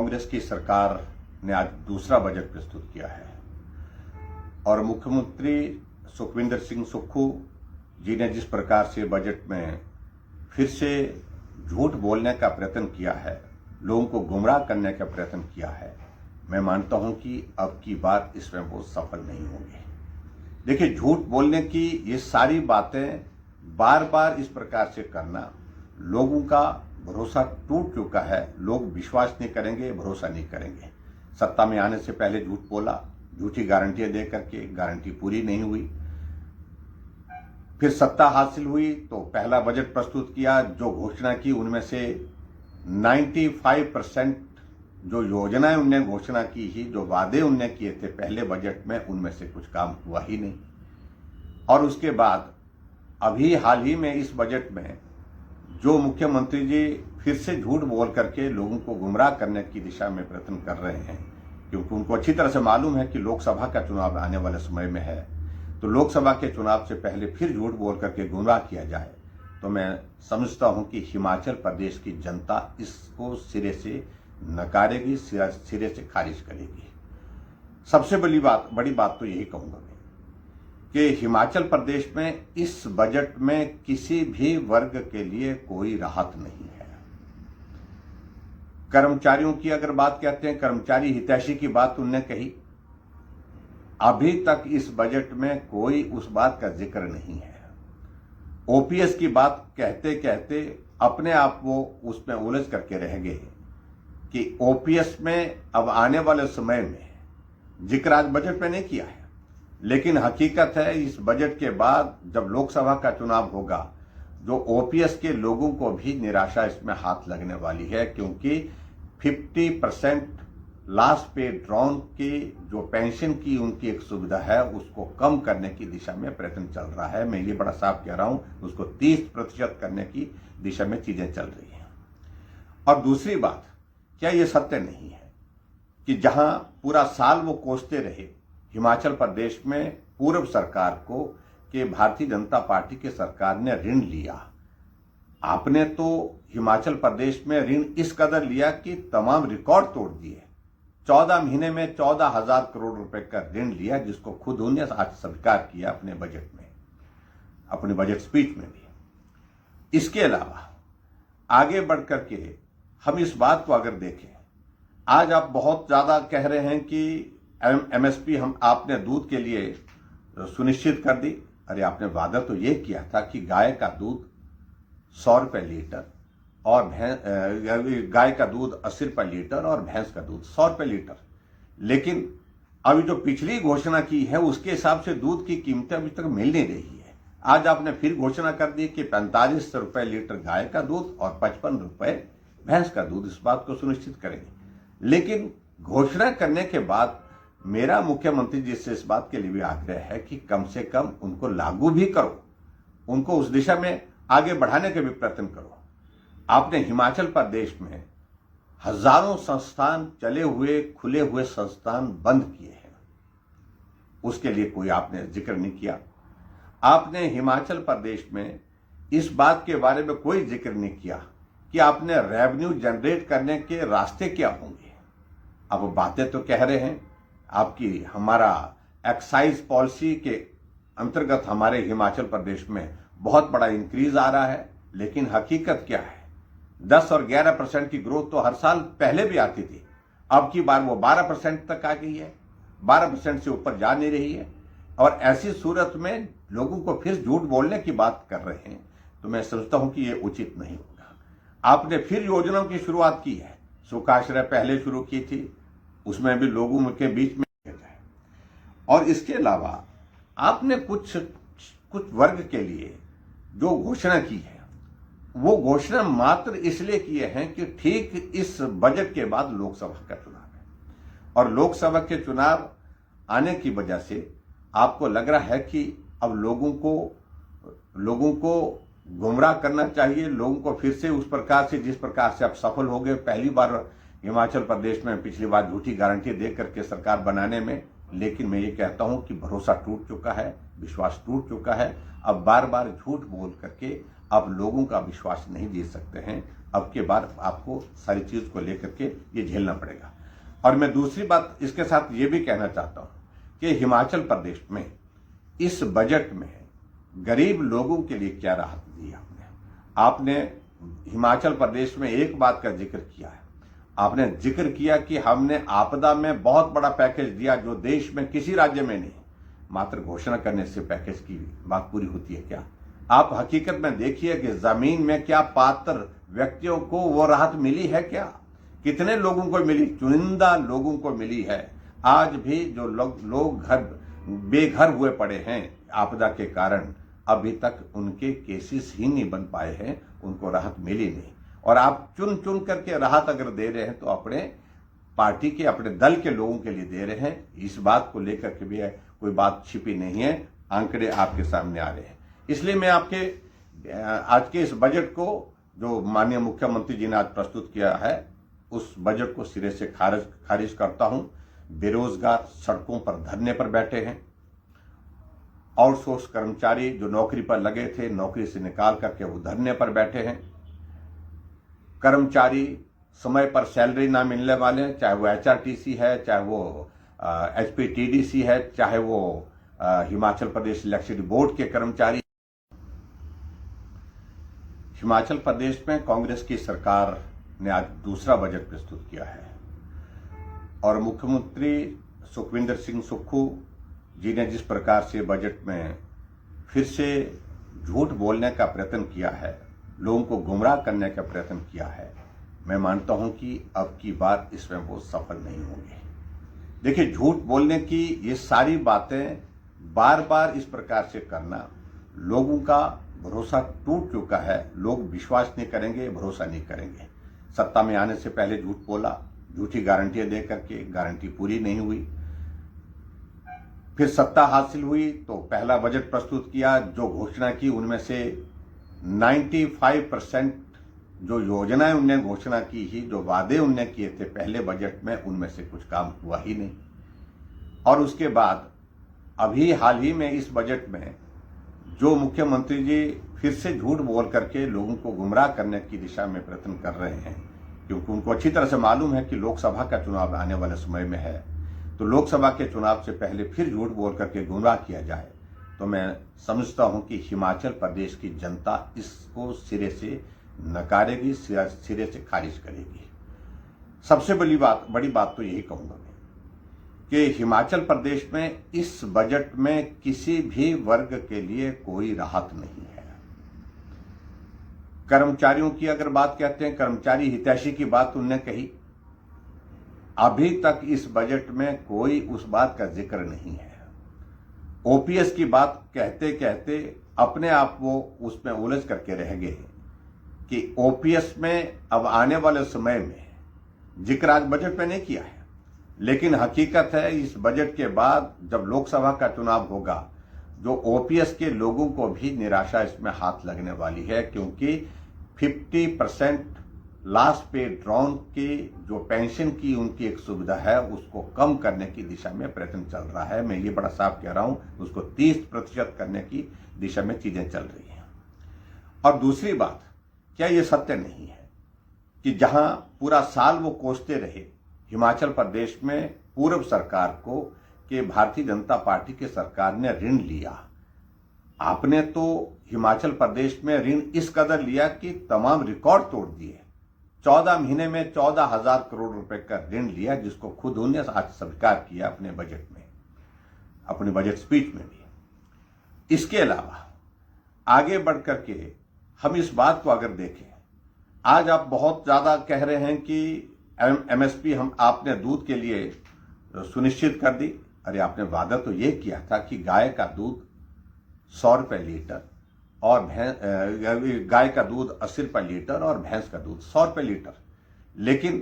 कांग्रेस की सरकार ने आज दूसरा बजट प्रस्तुत किया है और मुख्यमंत्री सुखविंदर सिंह सुक्खू जी ने जिस प्रकार से बजट में फिर से झूठ बोलने का प्रयत्न किया है, लोगों को गुमराह करने का प्रयत्न किया है, मैं मानता हूं कि अब की बार इसमें वो सफल नहीं होंगे। देखिए, झूठ बोलने की ये सारी बातें बार बार इस प्रकार से करना, लोगों का भरोसा टूट चुका है। लोग विश्वास नहीं करेंगे, भरोसा नहीं करेंगे। सत्ता में आने से पहले झूठ बोला, झूठी गारंटियां दे करके गारंटी पूरी नहीं हुई। फिर सत्ता हासिल हुई तो पहला बजट प्रस्तुत किया, जो घोषणा की उनमें से 95% जो योजनाएं उनने घोषणा की ही, जो वादे उनने किए थे पहले बजट में, उनमें से कुछ काम हुआ ही नहीं। और उसके बाद अभी हाल ही में इस बजट में जो मुख्यमंत्री जी फिर से झूठ बोल करके लोगों को गुमराह करने की दिशा में प्रयत्न कर रहे हैं, क्योंकि उनको अच्छी तरह से मालूम है कि लोकसभा का चुनाव आने वाले समय में है, तो लोकसभा के चुनाव से पहले फिर झूठ बोल करके गुमराह किया जाए, तो मैं समझता हूं कि हिमाचल प्रदेश की जनता इसको सिरे से नकारेगी, सिरे से खारिज करेगी। सबसे बड़ी बात तो यही कहूंगा मैं कि हिमाचल प्रदेश में इस बजट में किसी भी वर्ग के लिए कोई राहत नहीं है। कर्मचारियों की अगर बात कहते हैं, कर्मचारी हितैषी की बात उनने कही, अभी तक इस बजट में कोई उस बात का जिक्र नहीं है। ओपीएस की बात कहते कहते अपने आप वो उसमें उलझ करके रह गए कि ओपीएस में अब आने वाले समय में जिक्र आज बजट में नहीं किया है, लेकिन हकीकत है इस बजट के बाद जब लोकसभा का चुनाव होगा, जो ओपीएस के लोगों को भी निराशा इसमें हाथ लगने वाली है, क्योंकि 50% लास्ट पे ड्रॉन की जो पेंशन की उनकी एक सुविधा है, उसको कम करने की दिशा में प्रयत्न चल रहा है। मैं ये बड़ा साफ कह रहा हूं, उसको 30% करने की दिशा में चीजें चल रही हैं। और दूसरी बात, क्या ये सत्य नहीं है कि जहां पूरा साल वो कोसते रहे हिमाचल प्रदेश में पूर्व सरकार को कि भारतीय जनता पार्टी की सरकार ने ऋण लिया, आपने तो हिमाचल प्रदेश में ऋण इस कदर लिया कि तमाम रिकॉर्ड तोड़ दिए। 14 महीने में 14,000 करोड़ रुपए का ऋण लिया, जिसको खुद उन्होंने आज स्वीकार किया अपने बजट में, अपनी बजट स्पीच में भी। इसके अलावा आगे बढ़ करके हम इस बात को अगर देखें, आज आप बहुत ज्यादा कह रहे हैं कि एमएसपी हम आपने दूध के लिए सुनिश्चित कर दी। अरे, आपने वादा तो ये किया था कि गाय का दूध 100 रुपए लीटर और गाय का दूध 80 रुपए लीटर और भैंस का दूध 100 रुपए लीटर, लेकिन अभी जो पिछली घोषणा की है उसके हिसाब से दूध की कीमतें अभी तक मिल नहीं रही है। आज आपने फिर घोषणा कर दी कि 45 रुपए लीटर गाय का दूध और 55 रुपए भैंस का दूध, इस बात को सुनिश्चित करेंगे। लेकिन घोषणा करने के बाद मेरा मुख्यमंत्री जी से इस बात के लिए भी आग्रह है कि कम से कम उनको लागू भी करो, उनको उस दिशा में आगे बढ़ाने के भी प्रयत्न करो। आपने हिमाचल प्रदेश में हजारों संस्थान चले हुए, खुले हुए संस्थान बंद किए हैं, उसके लिए कोई आपने जिक्र नहीं किया। आपने हिमाचल प्रदेश में इस बात के बारे में कोई जिक्र नहीं किया कि आपने रेवेन्यू जनरेट करने के रास्ते क्या होंगे। अब बातें तो कह रहे हैं आपकी, हमारा एक्साइज पॉलिसी के अंतर्गत हमारे हिमाचल प्रदेश में बहुत बड़ा इंक्रीज आ रहा है, लेकिन हकीकत क्या है? 10 और 11% की ग्रोथ तो हर साल पहले भी आती थी, अब की बार वो 12% तक आ गई है, 12% से ऊपर जा नहीं रही है। और ऐसी सूरत में लोगों को फिर झूठ बोलने की बात कर रहे हैं, तो मैं समझता हूं कि ये उचित नहीं होगा। आपने फिर योजनाओं की शुरुआत की है, सुखाश्रय पहले शुरू की थी, उसमें भी लोगों के बीच में जाए। और इसके अलावा आपने कुछ वर्ग के लिए जो घोषणा की है, वो घोषणा मात्र इसलिए किए हैं कि ठीक इस बजट के बाद लोकसभा का चुनाव है, और लोकसभा के चुनाव आने की वजह से आपको लग रहा है कि अब लोगों को गुमराह करना चाहिए, लोगों को फिर से उस प्रकार से जिस प्रकार से आप सफल हो गए पहली बार हिमाचल प्रदेश में, पिछली बार झूठी गारंटी दे करके सरकार बनाने में। लेकिन मैं ये कहता हूं कि भरोसा टूट चुका है, विश्वास टूट चुका है। अब बार बार झूठ बोल करके अब लोगों का विश्वास नहीं जीत सकते हैं, अब के बार आपको सारी चीज को लेकर के ये झेलना पड़ेगा। और मैं दूसरी बात इसके साथ ये भी कहना चाहता हूं कि हिमाचल प्रदेश में इस बजट में गरीब लोगों के लिए क्या राहत दी आपने हिमाचल प्रदेश में एक बात का जिक्र किया है, आपने जिक्र किया कि हमने आपदा में बहुत बड़ा पैकेज दिया जो देश में किसी राज्य में नहीं। मात्र घोषणा करने से पैकेज की बात पूरी होती है क्या? आप हकीकत में देखिए कि जमीन में क्या पात्र व्यक्तियों को वो राहत मिली है क्या? कितने लोगों को मिली? चुनिंदा लोगों को मिली है। आज भी जो लोग घर बेघर हुए पड़े हैं आपदा के कारण, अभी तक उनके केसेस ही नहीं बन पाए हैं, उनको राहत मिली नहीं। और आप चुन चुन करके राहत अगर दे रहे हैं तो अपने पार्टी के, अपने दल के लोगों के लिए दे रहे हैं। इस बात को लेकर के भी कोई बात छिपी नहीं है, आंकड़े आपके सामने आ रहे हैं। इसलिए मैं आपके आज के इस बजट को जो माननीय मुख्यमंत्री जी ने आज प्रस्तुत किया है, उस बजट को सिरे से खारिज करता हूं। बेरोजगार सड़कों पर धरने पर बैठे हैं, आउटसोर्स कर्मचारी जो नौकरी पर लगे थे नौकरी से निकाल करके वो धरने पर बैठे हैं, कर्मचारी समय पर सैलरी ना मिलने वाले हैं, चाहे वो HRTC है, चाहे वो HPTDC है, चाहे वो हिमाचल प्रदेश इलेक्ट्रिसिटी बोर्ड के कर्मचारी। हिमाचल प्रदेश में कांग्रेस की सरकार ने आज दूसरा बजट प्रस्तुत किया है और मुख्यमंत्री सुखविंदर सिंह सुक्खू जी ने जिस प्रकार से बजट में फिर से झूठ बोलने का प्रयत्न किया है, लोगों को गुमराह करने का प्रयत्न किया है, मैं मानता हूं कि अब की बार इसमें वो सफल नहीं होंगे। देखिए, झूठ बोलने की ये सारी बातें बार बार इस प्रकार से करना, लोगों का भरोसा टूट चुका है। लोग विश्वास नहीं करेंगे, भरोसा नहीं करेंगे। सत्ता में आने से पहले झूठ बोला, झूठी गारंटियां दे करके गारंटी पूरी नहीं हुई। फिर सत्ता हासिल हुई तो पहला बजट प्रस्तुत किया, जो घोषणा की उनमें से 95% जो योजनाएं उनने घोषणा की ही, जो वादे उनने किए थे पहले बजट में, उनमें से कुछ काम हुआ ही नहीं। और उसके बाद अभी हाल ही में इस बजट में जो मुख्यमंत्री जी फिर से झूठ बोल करके लोगों को गुमराह करने की दिशा में प्रयत्न कर रहे हैं, क्योंकि उनको अच्छी तरह से मालूम है कि लोकसभा का चुनाव आने वाले समय में है, तो लोकसभा के चुनाव से पहले फिर झूठ बोल करके गुमराह किया जाए, तो मैं समझता हूं कि हिमाचल प्रदेश की जनता इसको सिरे से नकारेगी, सिरे से खारिज करेगी। सबसे बड़ी बात तो यही कहूंगा कि हिमाचल प्रदेश में इस बजट में किसी भी वर्ग के लिए कोई राहत नहीं है। कर्मचारियों की अगर बात कहते हैं, कर्मचारी हितैषी की बात उनने कही, अभी तक इस बजट में कोई उस बात का जिक्र नहीं है। OPS की बात कहते कहते अपने आप वो उसमें उलझ करके रह गए कि OPS में अब आने वाले समय में जिक्र आज बजट में नहीं किया है, लेकिन हकीकत है इस बजट के बाद जब लोकसभा का चुनाव होगा, जो OPS के लोगों को भी निराशा इसमें हाथ लगने वाली है, क्योंकि 50% लास्ट पे ड्रॉन की जो पेंशन की उनकी एक सुविधा है उसको कम करने की दिशा में प्रयत्न चल रहा है। मैं ये बड़ा साफ कह रहा हूं, उसको 30% करने की दिशा में चीजें चल रही हैं। और दूसरी बात, क्या ये सत्य नहीं है कि जहां पूरा साल वो कोसते रहे हिमाचल प्रदेश में पूर्व सरकार को कि भारतीय जनता पार्टी की सरकार ने ऋण लिया, आपने तो हिमाचल प्रदेश में ऋण इस कदर लिया कि तमाम रिकॉर्ड तोड़ दिए। 14 महीने में 14,000 करोड़ रुपए का ऋण लिया, जिसको खुद उन्होंने आज स्वीकार किया अपने बजट में, अपने बजट स्पीच में भी। इसके अलावा आगे बढ़ करके हम इस बात को अगर देखें, आज आप बहुत ज्यादा कह रहे हैं कि MSP हम आपने दूध के लिए सुनिश्चित कर दी। अरे आपने वादा तो ये किया था कि गाय का दूध 100 रुपए लीटर और गाय का दूध 80 रुपए लीटर और भैंस का दूध 100 रुपए लीटर, लेकिन